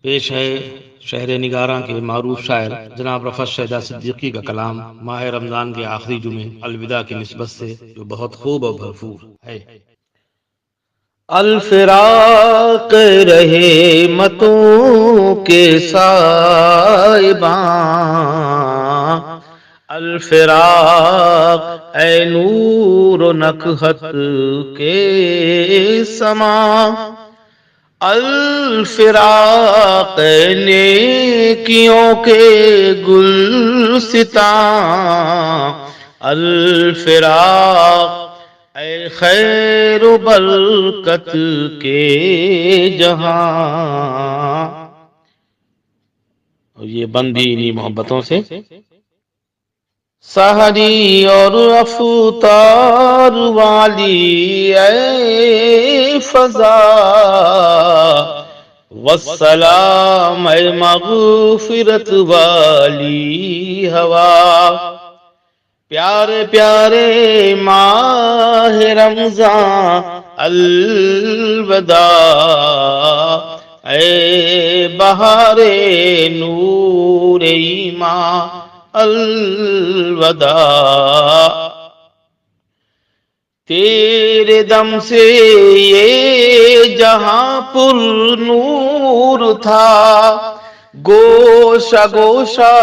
پیش ہے شہر نگاراں کے معروف شاعر جناب رفعت شیدا صدیقی کا کلام ماہ رمضان کے آخری جمعے الوداع کی نسبت سے، جو بہت خوب اور بھرپور ہے۔ الفراق رہے متوں کے سائباں، الفراق اے نور و نکہت کے سما، الفراق اے نیکیوں کے گلستاں، الفراق اے خیر و برکت کے جہاں۔ اور یہ بند بھی انہی محبتوں سے۔ سحری اور افطار والی اے فضا، والسلام اے مغفرت والی ہوا، پیارے پیارے ماہ رمضان الوداع، اے بہار نور ایمان الوداع۔ تیرے دم سے یہ جہاں پر نور تھا، گوشہ گوشہ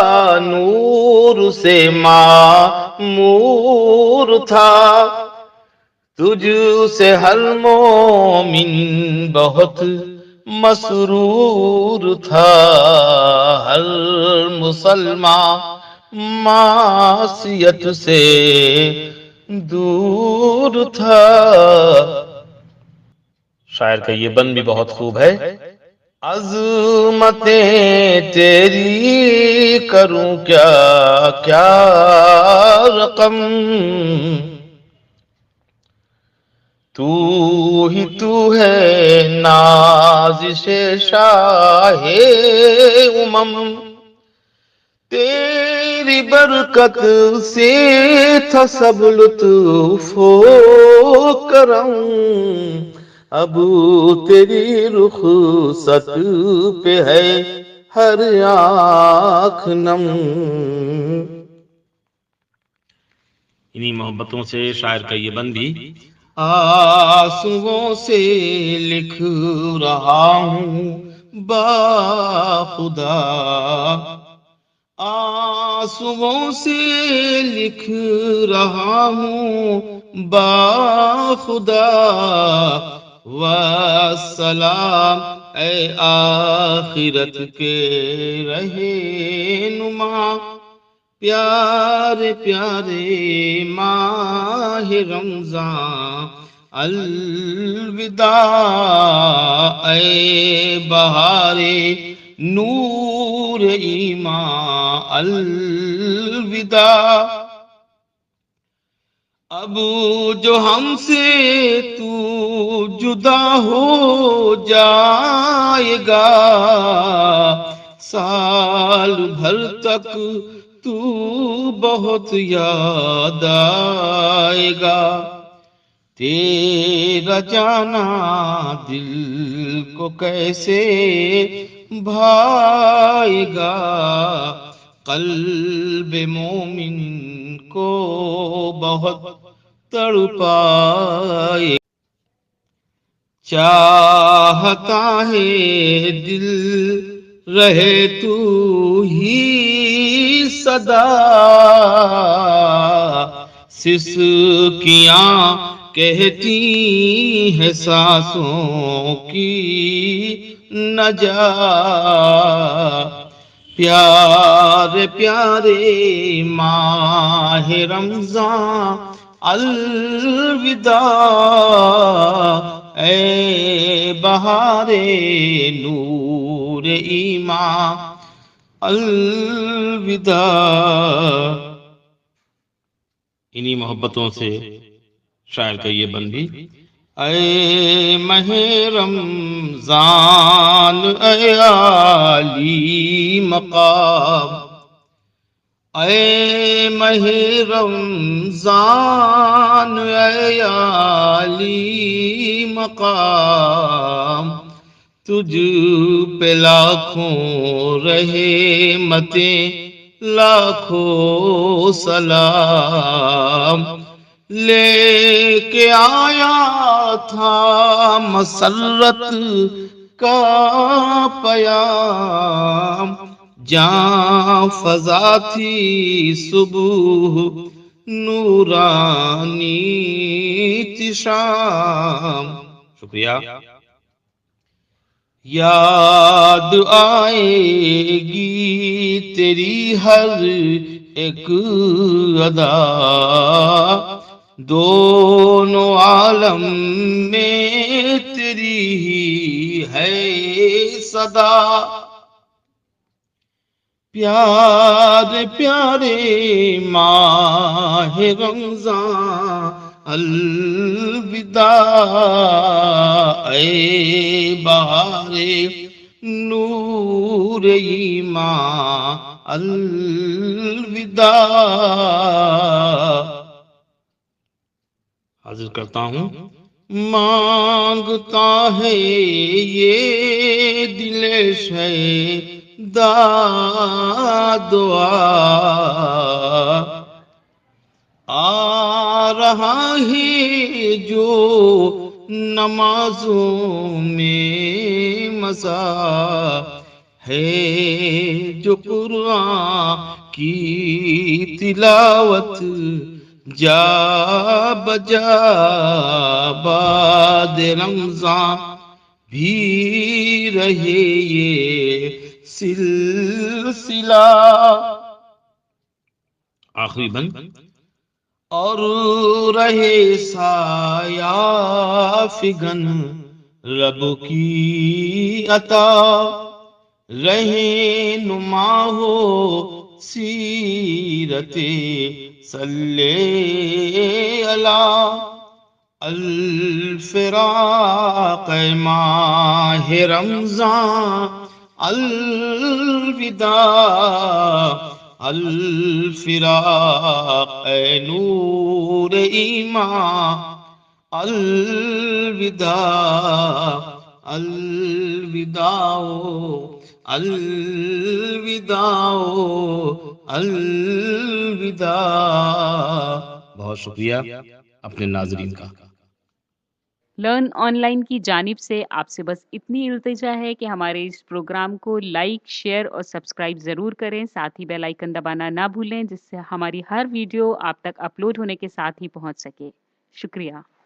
نور سے معمور تھا، تجھ سے ہر مومن بہت مسرور تھا، ہر مسلمان معصیت سے دور تھا۔ شاعر کا یہ بند بھی بہت خوب ہے۔ عظمتیں تیری کروں کیا کیا رقم، تو ہی تو ہے نازش شاہ امم، تیری برکت سے تھا سب لطف و کرم، اب تیری رخصت پہ ہے ہر آنکھ نم۔ انہی محبتوں سے شاعر کا یہ بند بھی۔ آنسوؤں سے لکھ رہا ہوں باخدا، آنسوؤں سے لکھ رہا ہوں باخدا، والسلام اے آخرت کے رہنما، پیارے پیارے ماہ رمضان الوداع، اے بہار نور ایمان الوداع۔ اب جو ہم سے تو جدا ہو جائے گا، سال بھر تک تو بہت یاد آئے گا، تیرا جانا دل کو کیسے بھائے گا، قلب مومن کو بہت تڑپائے، چاہتا ہے دل رہے تو ہی صدا، سسکیاں کہتی ہے سانسوں کی نجا، پیارے پیارے ماہ رمضان الوداع، اے بہار نور ایمان الوداع۔ انہی محبتوں سے شاعر کا یہ بند بھی۔ اے ماہ رمضان اے عالی مقام، اے ماہ رمضان اے عالی مقام، تجھ پہ لاکھوں رحمتیں لاکھوں سلام لے کے آیا تھا مسرت کا پیام جہاں فضا تھی صبح نورانی تھی شام. شکریہ. یاد آئے گی تیری ہر ایک ادا دونوں عالم میں تیری ہی ہے صدا. پیارے پیارے ماہ رمضان الوداع اے بہار نور ایمان الوداع. حاضر کرتا ہوں مانگتا ہے یہ دل شیدا دعا آ رہا ہے جو نمازوں میں مزہ ہے جو قرآن کی تلاوت جا بجا بعد رمضان بھی رہے یہ سلسلہ. آخری بند. اور رہے سایہ فگن رب کی عطا رہے نما ہو سیرت صلی اللہ الفراق ماہ رمضان الوداع الفراق اے نور ایمان الوداع الوداع الوداع الوداع. بہت شکریہ اپنے ناظرین کا. لرن آن لائن کی جانب سے آپ سے بس اتنی التجا ہے کہ ہمارے اس پروگرام کو لائک، شیئر اور سبسکرائب ضرور کریں. ساتھ ہی بیل آئیکن دبانا نہ بھولیں جس سے ہماری ہر ویڈیو آپ تک اپلوڈ ہونے کے ساتھ ہی پہنچ سکے. شکریہ.